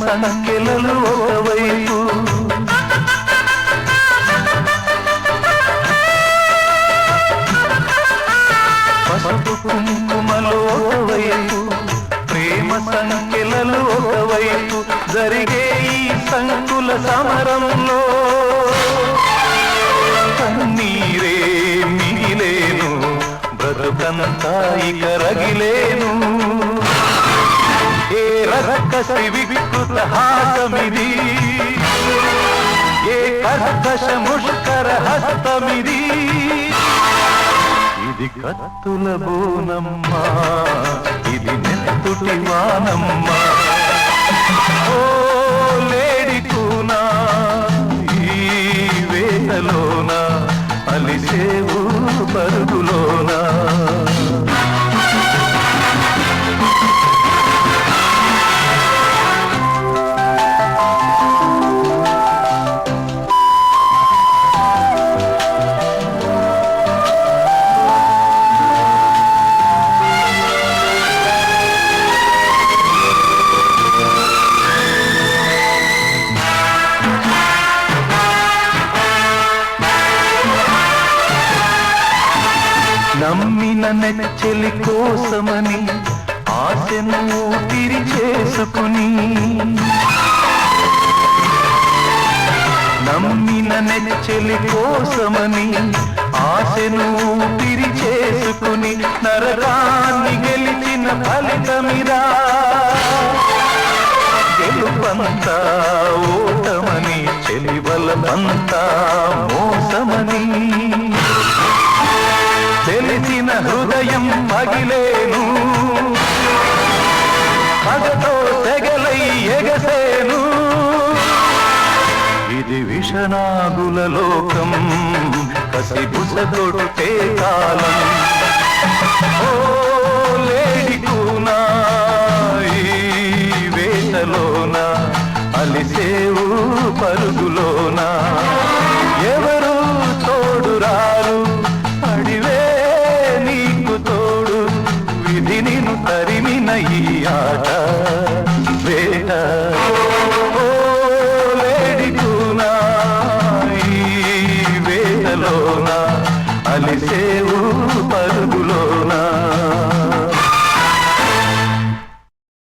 సంఖ్యలలో ఒకవైపు పసుపు కుంకుమలో ఒకవైపు ప్రేమ సంఖ్యలలో ఒకవైపు జరిగే ఈ సంకుల సమరంలో కన్నీరే మిగిలేను బ్రతుకంతా ఇక రగిలేను ఏ రక్కసి వికృత హాసమిది ఏ కర్కశ ముష్కర హస్తమిది ఇది కత్తుల బోనమ్మా ఇది నెత్తుటి వానమ్మా ఓ లేడి కూనా ఈ వేటలోన అలిసేవు పరుగులోనా నమ్మిన నెచ్చెలి కోసమని ఆశను ఊపిరి చేసుకుని నమ్మిన నెచ్చెలి కోసమని ఆశను ఊపిరి చేసుకుని నరకాన్ని గెలిచిన ఫలితమిరా గెలుపంతా ఓటమని చెలివలమంతా మోసమని తెలిసిన హృదయం పగిలేను పగతో తెగలై ఎగసేను ఇది విషనాగుల లోకం కసి బుసగొట్టే కాలం ఓ లేడి కూనా ఈ వేటలోన అలిసేవు పరుగులోన ఎవరు తోడు రారు అడివే నీకు తోడు విధి నిన్ను తరిమిన ఈ ఆట వేట ఓ లేడి కూనా ఈ వేటలోన అలిసేవు